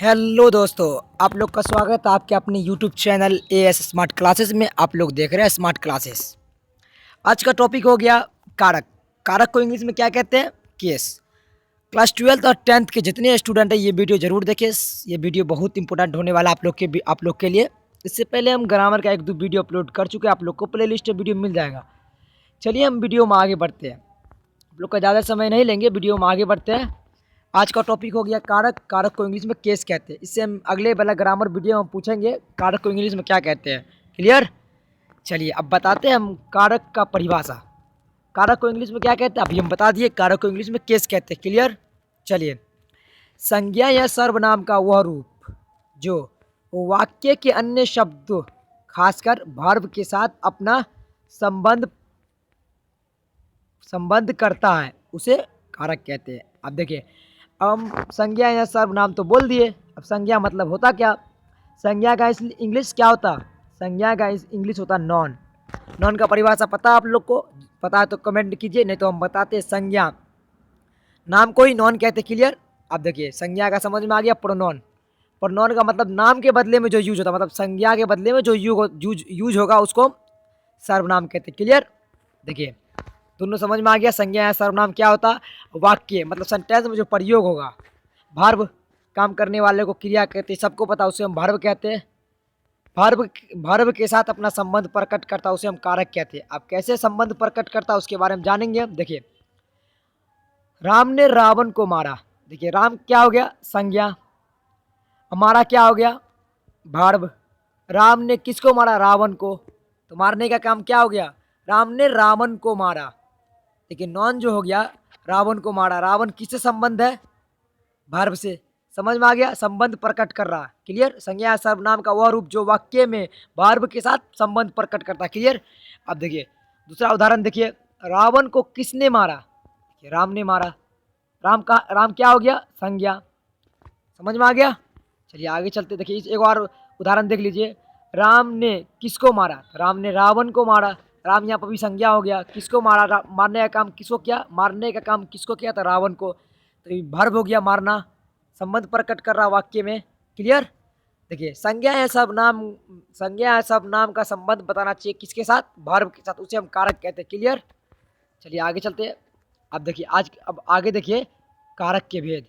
Hello दोस्तों, आप लोग का स्वागत है आपके अपने YouTube channel as smart classes में। आप लोग देख रहे हैं स्मार्ट क्लासेस। आज का टॉपिक हो गया कारक। कारक को इंग्लिश में क्या कहते हैं? केस। क्लास 12th और 10th के जितने स्टूडेंट हैं ये वीडियो जरूर देखें। ये वीडियो बहुत इंपॉर्टेंट होने वाला आप लोग के लिए। इससे पहले हम ग्रामर का एक दो वीडियो अपलोड कर चुके हैं, आप लोग को प्ले लिस्ट में वीडियो मिल जाएगा। चलिए हम वीडियो में आगे बढ़ते हैं। आप लोग का ज़्यादा समय नहीं लेंगे, वीडियो में आगे बढ़ते हैं। आज का टॉपिक हो गया कारक। कारक को इंग्लिश में केस कहते हैं। इससे हम अगले वाला ग्रामर वीडियो में पूछेंगे कारक को इंग्लिश में क्या कहते हैं। क्लियर? चलिए अब बताते हैं हम कारक का परिभाषा। कारक को इंग्लिश में क्या कहते हैं अभी हम बता दिए। कारक को इंग्लिश में केस कहते हैं। क्लियर? चलिए, संज्ञा या सर्वनाम का वह रूप जो वाक्य के अन्य शब्दों खासकर वर्ब के साथ अपना संबंध करता है उसे कारक कहते हैं। अब देखिए, अब हम संज्ञा या सर्वनाम तो बोल दिए। अब संज्ञा मतलब होता क्या? संज्ञा का इंग्लिश क्या होता? संज्ञा का इंग्लिश होता नॉन। नॉन का परिभाषा पता है आप लोग को? पता है तो कमेंट कीजिए, नहीं तो हम बताते हैं। संज्ञा नाम को ही नॉन कहते। क्लियर? अब देखिए, संज्ञा का समझ में आ गया। प्रोनॉन। प्रोनॉन का मतलब नाम के बदले में जो यूज होता, मतलब संज्ञा के बदले में जो यूज होगा उसको सर्वनाम कहते। क्लियर? देखिए, दोनों समझ में आ गया। संज्ञा या सर्वनाम क्या होता? वाक्य मतलब सेंटेंस में जो प्रयोग होगा। वर्ब काम करने वाले को क्रिया कहते हैं, सबको पता, उसे हम वर्ब कहते हैं। वर्ब के साथ अपना संबंध प्रकट करता उसे हम कारक कहते हैं। अब कैसे संबंध प्रकट करता उसके बारे में जानेंगे हम। देखिए, राम ने रावण को मारा। देखिए, राम क्या हो गया? संज्ञा। हमारा क्या हो गया? वर्ब। राम ने किसको मारा? रावण को। तो मारने का काम क्या हो गया? राम ने रावण को मारा। लेकिन नॉन जो हो गया, रावण को मारा। रावण किससे संबंध है? वर्ब से। समझ में आ गया? संबंध प्रकट कर रहा। क्लियर? संज्ञा सर्वनाम का वह रूप जो वाक्य में वर्ब के साथ संबंध प्रकट करता। क्लियर? अब देखिए दूसरा उदाहरण देखिए, रावण को किसने मारा? राम ने मारा। राम क्या हो गया? संज्ञा। समझ में आ गया? चलिए आगे चलते। देखिए एक और उदाहरण देख लीजिए, राम ने किसको मारा? राम ने रावण को मारा। राम यहाँ पर भी संज्ञा हो गया। किसको मारा? मारने का काम किसको किया? मारने का काम किसको किया था? रावण को। तो ये वर्ब हो गया मारना, संबंध प्रकट कर रहा वाक्य में। क्लियर? देखिए, संज्ञा या सर्वनाम का संबंध बताना चाहिए किसके साथ? वर्ब के साथ, उसे हम कारक कहते हैं। क्लियर? चलिए आगे चलते हैं। अब आगे देखिए, कारक के भेद।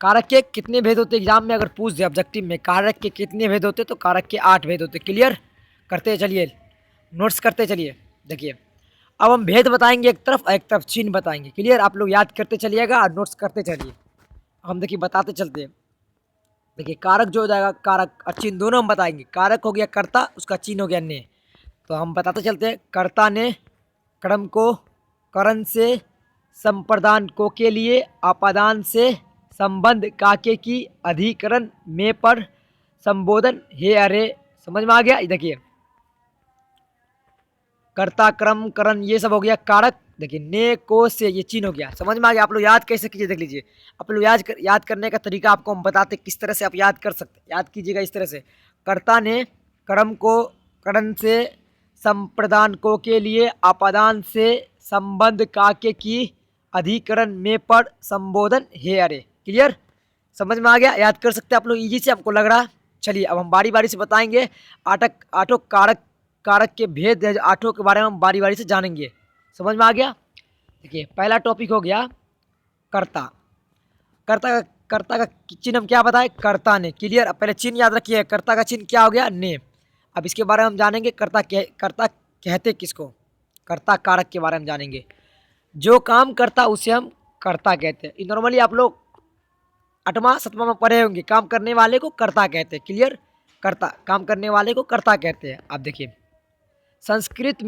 कारक के कितने भेद होते? एग्जाम में अगर पूछ दे ऑब्जेक्टिव में कारक के कितने भेद होते, तो कारक के 8 भेद होते। क्लियर? करते चलिए, नोट्स करते चलिए। देखिए, अब हम भेद बताएंगे एक तरफ और एक तरफ चिन्ह बताएंगे। क्लियर? आप लोग याद करते चलिएगा और नोट्स करते चलिए। हम देखिए बताते चलते हैं। देखिए, कारक जो हो जाएगा, कारक और चिन्ह दोनों हम बताएंगे। कारक हो गया कर्ता, उसका चिन्ह हो गया ने। तो हम बताते चलते हैं। कर्ता ने क्रम को करण से संप्रदान को के लिए अपादान से संबंध काके की अधिकरण में पर संबोधन हे अरे। समझ में आ गया? देखिए, कर्ता क्रम करण ये सब हो गया कारक। देखिए, ने को से ये चिन्ह हो गया। समझ में आ गया? आप लोग याद कैसे कीजिए देख लीजिए। आप लोग याद करने का तरीका आपको हम बताते किस तरह से आप याद कर सकते। याद कीजिएगा इस तरह से, कर्ता ने क्रम को करण से संप्रदान को के लिए अपादान से संबंध काके की अधिकरण में पर संबोधन हे अरे। क्लियर? समझ में आ गया? याद कर सकते हैं आप लोग इजी से, हमको लग रहा। चलिए अब हम बारी बारी से बताएंगे। आठों कारक के भेद है, आठों के बारे में हम बारी बारी से जानेंगे। समझ में आ गया? देखिए, पहला टॉपिक हो गया कर्ता। कर्ता कर्ता का चिन्ह हम क्या बताए? कर्ता ने। क्लियर? अब पहले चिन्ह याद रखिए। कर्ता का चिन्ह क्या हो गया? ने। अब इसके बारे में हम जानेंगे कर्ता कहते किसको। कर्ता कारक के बारे में जानेंगे। जो काम करता उसे हम कर्ता कहते हैं। नॉर्मली आप लोग 8वां 7वां में पढ़े होंगे, काम करने वाले को कर्ता कहते हैं। क्लियर? कर्ता, काम करने वाले को कर्ता कहते हैं। अब देखिए, संस्कृत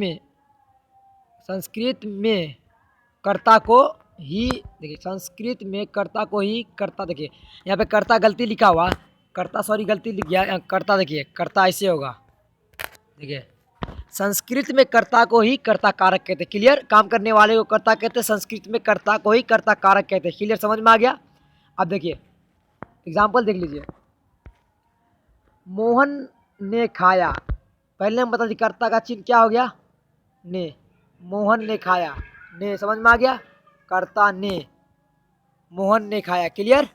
में कर्ता को ही, देखिए संस्कृत में कर्ता को ही कर्ता। देखिए यहाँ पे कर्ता गलती लिखा हुआ, कर्ता सॉरी गलती लिख गया कर्ता। देखिए कर्ता ऐसे होगा। देखिए, संस्कृत में कर्ता को ही कर्ता कारक कहते हैं। क्लियर? काम करने वाले को कर्ता कहते हैं, संस्कृत में कर्ता को ही कर्ता कारक कहते हैं। क्लियर? समझ में आ गया? अब देखिए एग्जाम्पल देख लीजिए, मोहन ने खाया। पहले हम बता दें कर्ता का चिन्ह क्या हो गया? ने। मोहन ने खाया, ने। समझ में आ गया? कर्ता ने, मोहन ने खाया। क्लियर?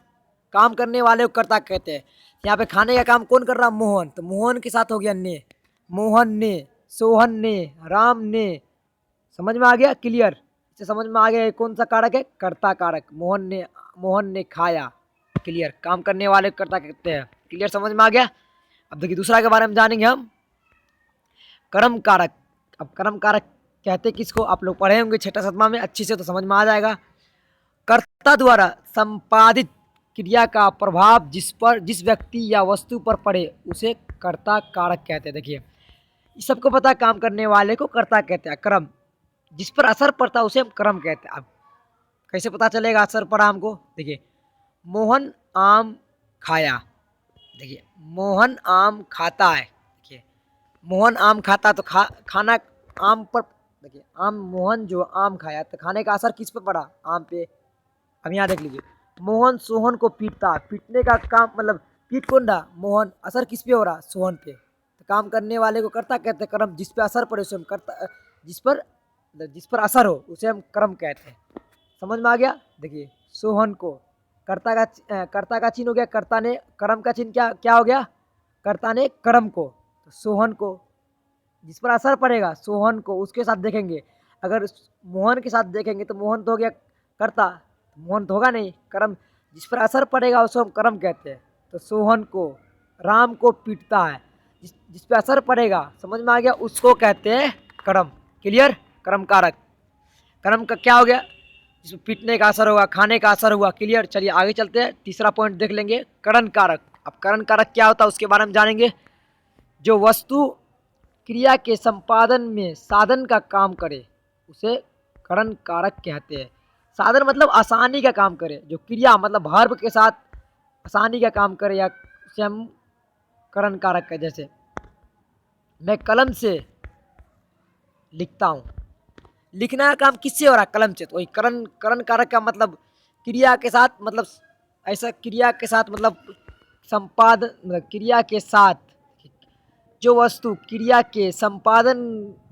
काम करने वाले को कर्ता कहते हैं। यहाँ पे खाने का काम कौन कर रहा? मोहन। तो मोहन के साथ हो गया ने, मोहन ने, सोहन ने, राम ने। समझ में आ गया? क्लियर? इससे समझ में आ गया कौन सा कारक है? कर्ता कारक। मोहन ने खाया। क्लियर? काम करने वाले को कर्ता कहते हैं। क्लियर? समझ में आ गया? अब देखिए दूसरा के बारे में जानेंगे हम, कर्म कारक। अब कर्म कारक कहते किसको? आप लोग पढ़े होंगे छठा सातवां में अच्छे से, तो समझ में आ जाएगा। कर्ता द्वारा संपादित क्रिया का प्रभाव जिस व्यक्ति या वस्तु पर पड़े उसे कर्ता कारक कहते हैं। देखिए सबको पता है काम करने वाले को कर्ता कहते हैं। कर्म जिस पर असर पड़ता है उसे हम कर्म कहते हैं। अब कैसे पता चलेगा असर पड़ा हमको? देखिए मोहन आम खाया। देखिए मोहन आम खाता है। देखिए मोहन आम खाता तो खाना आम पर। देखिए मोहन जो आम खाया तो खाने का असर किस पे पड़ा? आम पे। अब यहाँ देख लीजिए, मोहन सोहन को पीटता। पीटने का काम मतलब पीट कौन रहा? मोहन। असर किस पे हो रहा? सोहन पे। तो काम करने वाले को कर्ता कहते हैं। कर्म जिस पे असर पड़े उसे हम कर्ता, जिस पर असर हो उसे हम कर्म कहते हैं। समझ में आ गया? देखिए सोहन को कर्ता का चिन्ह हो गया, कर्ता ने। कर्म का चिन्ह क्या हो गया? कर्ता ने कर्म को। तो सोहन को जिस पर असर पड़ेगा, सोहन को उसके साथ देखेंगे। अगर मोहन के साथ देखेंगे तो मोहन तो हो गया कर्ता, मोहन तो होगा नहीं। कर्म जिस पर असर पड़ेगा उसको हम कर्म कहते हैं। तो सोहन को राम को पीटता है, जिस पे असर पड़ेगा, समझ में आ गया, उसको कहते हैं कर्म। क्लियर? कर्म कारक। कर्म का क्या हो गया? जिसमें पीटने का असर होगा, खाने का असर हुआ। क्लियर? चलिए आगे चलते हैं, तीसरा पॉइंट देख लेंगे, करण कारक। अब करण कारक क्या होता है उसके बारे में जानेंगे। जो वस्तु क्रिया के संपादन में साधन का काम करे उसे करण कारक कहते हैं। साधन मतलब आसानी का काम करे, जो क्रिया मतलब वर्ब के साथ आसानी का काम करे, या उसे हम करण कारक है। जैसे मैं कलम से लिखता हूँ, लिखना का काम किससे हो रहा? कलम से। तो वही करण कारक का मतलब क्रिया के साथ, मतलब ऐसा क्रिया के साथ, मतलब संपादन, मतलब क्रिया के साथ जो वस्तु क्रिया के संपादन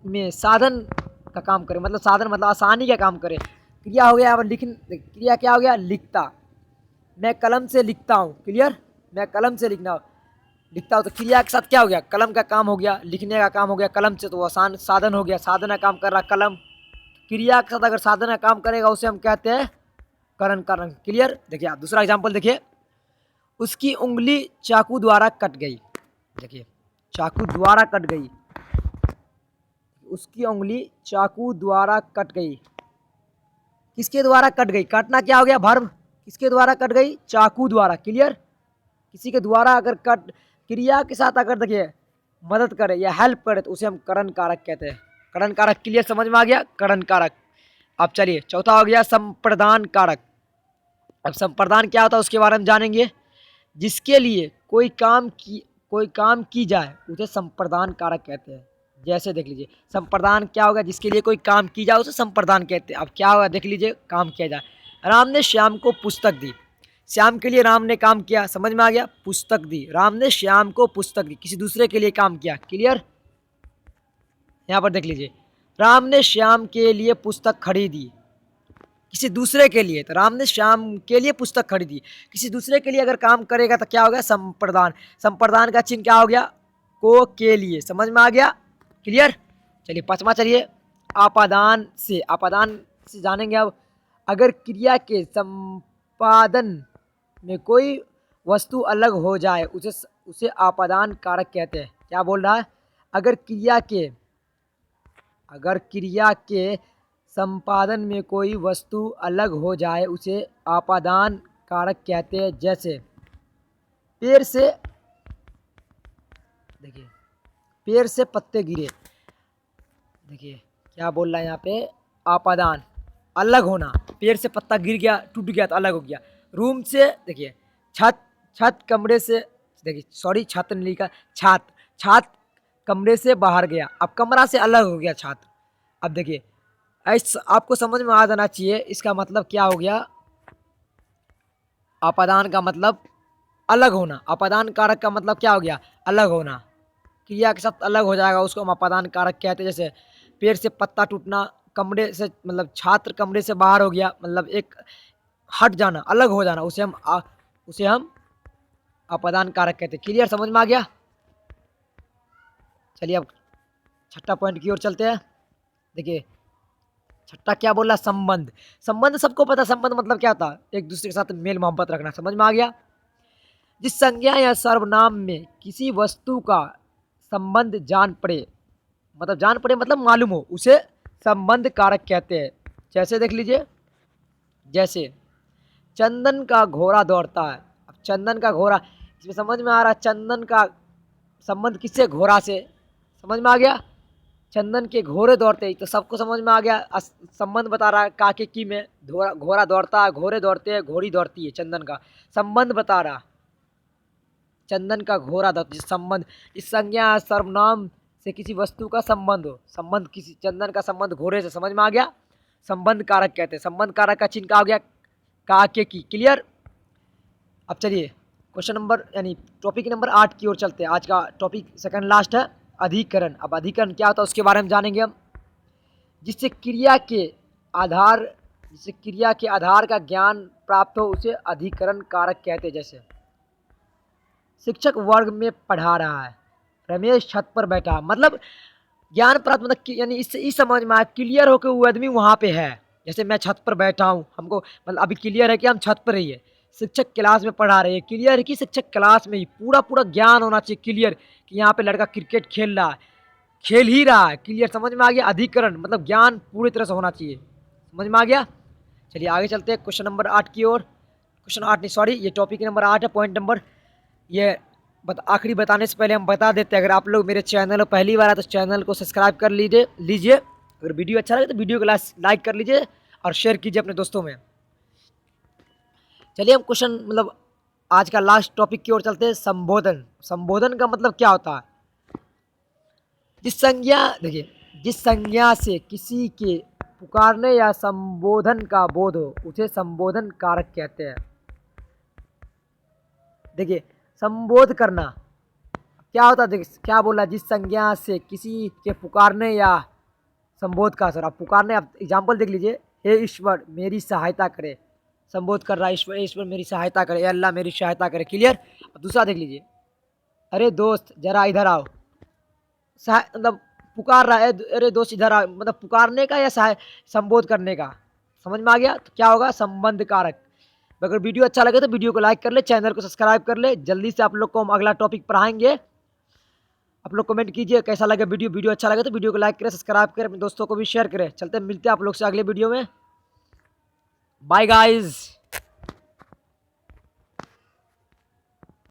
में साधन का काम करे, मतलब साधन मतलब आसानी का काम करे। क्रिया हो गया अब क्रिया क्या हो गया? लिखता। मैं कलम से लिखता हूँ। क्लियर? मैं कलम से लिखता हूँ तो क्रिया के साथ क्या हो गया? कलम का काम हो गया, लिखने का काम हो गया कलम से, तो वो आसान साधन हो गया, साधन का काम कर रहा कलम। क्रिया के साथ अगर साधन का काम करेगा उसे हम कहते हैं करण कारक। क्लियर? देखिए आप दूसरा एग्जाम्पल देखिए, उसकी उंगली चाकू द्वारा कट गई। देखिए चाकू द्वारा कट गई, उसकी उंगली चाकू द्वारा कट गई। किसके द्वारा कट गई? काटना क्या हो गया? वर्ब। किसके द्वारा कट गई? चाकू द्वारा। क्लियर? किसी के द्वारा अगर कट, क्रिया के साथ अगर देखिए मदद करे या हेल्प करे तो उसे हम करण कारक कहते हैं। करण कारक। क्लियर? समझ में आ गया? करण कारक। अब चलिए चौथा हो गया संप्रदान कारक। अब संप्रदान क्या होता है उसके बारे में जानेंगे। जिसके लिए कोई काम की जाए उसे संप्रदान कारक कहते हैं। जैसे देख लीजिए संप्रदान क्या होगा? जिसके लिए कोई काम की जाए उसे संप्रदान कहते हैं। अब क्या होगा देख लीजिए, काम किया जाए। राम ने श्याम को पुस्तक दी। श्याम के लिए राम ने काम किया। समझ में आ गया? पुस्तक दी। राम ने श्याम को पुस्तक दी, किसी दूसरे के लिए काम किया। क्लियर? यहाँ पर देख लीजिए, राम ने श्याम के लिए पुस्तक खरीदी, किसी दूसरे के लिए। तो राम ने श्याम के लिए पुस्तक खरीदी, किसी दूसरे के लिए अगर काम करेगा तो क्या हो गया? संप्रदान। संप्रदान का चिन्ह क्या हो गया? को के लिए। समझ में आ गया? क्लियर? चलिए पांचवा, चलिए आपादान से जानेंगे। अब अगर क्रिया के संपादन में कोई वस्तु अलग हो जाए उसे आपादान कारक कहते हैं। क्या बोल रहा है? अगर क्रिया के संपादन में कोई वस्तु अलग हो जाए उसे आपादान कारक कहते हैं। जैसे पेड़ से पत्ते गिरे। देखिए क्या बोल रहा है यहाँ पे? आपादान, अलग होना। पेड़ से पत्ता गिर गया, टूट गया तो अलग हो गया। रूम से, देखिए छत कमरे से, देखिए सॉरी छत नहीं लिखा, छात कमरे से बाहर गया। अब कमरा से अलग हो गया छात्र। अब देखिए ऐसा आपको समझ में आ जाना चाहिए। इसका मतलब क्या हो गया? आपादान का मतलब अलग होना। आपादान कारक का मतलब क्या हो गया? अलग होना। क्रिया के साथ अलग हो जाएगा उसको हम आपादान कारक कहते हैं। जैसे पेड़ से पत्ता टूटना, कमरे से मतलब छात्र कमरे से बाहर हो गया, मतलब एक हट जाना, अलग हो जाना, उसे हम उसे हम अपादान कारक कहते हैं। क्लियर, समझ में आ गया। चलिए अब छठा पॉइंट की ओर चलते हैं। देखिए छठा क्या बोला, संबंध। संबंध सबको पता, संबंध मतलब क्या होता है, एक दूसरे के साथ मेल मोहब्बत रखना, समझ में आ गया। जिस संज्ञा या सर्वनाम में किसी वस्तु का संबंध जान पड़े, मतलब जान पड़े मतलब मालूम हो, उसे संबंध कारक कहते हैं। जैसे देख लीजिए, जैसे चंदन का घोड़ा दौड़ता है। अब चंदन का घोड़ा, इसमें समझ में आ रहा है चंदन का संबंध किससे, घोड़ा से, समझ में आ गया। चंदन के घोड़े दौड़ते, तो सबको समझ में आ गया। संबंध बता रहा है काके की में, घोड़ा दौड़ता है, घोड़े दौड़ते हैं, घोड़ी दौड़ती है, चंदन का संबंध बता रहा। चंदन का घोड़ा दौड़ता, संबंध, इस संज्ञा सर्वनाम से किसी वस्तु का संबंध हो, संबंध किसी, चंदन का संबंध घोड़े से, समझ में आ गया। संबंध कारक कहते हैं। संबंध कारक का चिन्ह क्या हो गया, काके की। क्लियर। अब चलिए क्वेश्चन नंबर यानी टॉपिक नंबर 8 की ओर चलते हैं। आज का टॉपिक सेकंड लास्ट है, अधिकरण। अब अधिकरण क्या होता है उसके बारे में जानेंगे हम। जिससे क्रिया के आधार का ज्ञान प्राप्त हो उसे अधिकरण कारक कहते हैं। जैसे शिक्षक वर्ग में पढ़ा रहा है, रमेश छत पर बैठा, मतलब ज्ञान प्राप्त मतलब यानी इससे इस समझ में आया क्लियर हो कि वो आदमी वहाँ पे है। जैसे मैं छत पर बैठा हूँ, हमको मतलब अभी क्लियर है कि हम छत पर ही है, शिक्षक क्लास में पढ़ा रहे हैं, क्लियर है कि शिक्षक क्लास में ही, पूरा पूरा ज्ञान होना चाहिए क्लियर कि यहाँ पे लड़का क्रिकेट खेल रहा है, खेल ही रहा है। क्लियर, समझ में आ गया। अधिकरण मतलब ज्ञान पूरी तरह से होना चाहिए, समझ में आ गया। चलिए आगे चलते हैं क्वेश्चन नंबर 8 की ओर। क्वेश्चन 8 नहीं सॉरी, ये टॉपिक नंबर 8 है, पॉइंट नंबर ये आखिरी बताने से पहले हम बता देते हैं, अगर आप लोग मेरे चैनल पर पहली बार आए तो चैनल को सब्सक्राइब कर लीजिए। अगर वीडियो अच्छा लगे तो वीडियो को लाइक कर लीजिए और शेयर कीजिए अपने दोस्तों में। चलिए हम क्वेश्चन मतलब आज का लास्ट टॉपिक की ओर चलते हैं, संबोधन। संबोधन का मतलब क्या होता है, देखिए जिस संज्ञा से किसी के पुकारने या संबोधन का बोध हो उसे संबोधन कारक कहते हैं। देखिए संबोध करना क्या होता है, देखिए क्या बोला, जिस संज्ञा से किसी के पुकारने या संबोध का असर। आप पुकारने, आप एग्जाम्पल देख लीजिए, हे ईश्वर मेरी सहायता करे, संबोध कर रहा है ईश्वर, ईश्वर मेरी सहायता करे, अल्लाह मेरी सहायता करे। क्लियर। दूसरा देख लीजिए, अरे दोस्त जरा इधर आओ, मतलब पुकार रहा है, अरे दोस्त इधर आओ, मतलब पुकारने का या संबोध करने का, समझ में आ गया। तो क्या होगा, संबंध कारक। अगर वीडियो अच्छा लगे तो वीडियो को लाइक कर ले, चैनल को सब्सक्राइब कर ले। जल्दी से आप लोग को हम अगला टॉपिक पढ़ाएंगे। आप लोग कमेंट कीजिए कैसा लगे वीडियो अच्छा लगे तो वीडियो को लाइक करें, सब्सक्राइब करें, अपने दोस्तों को भी शेयर करें। चलते मिलते हैं आप लोग से अगले वीडियो में। Bye guys.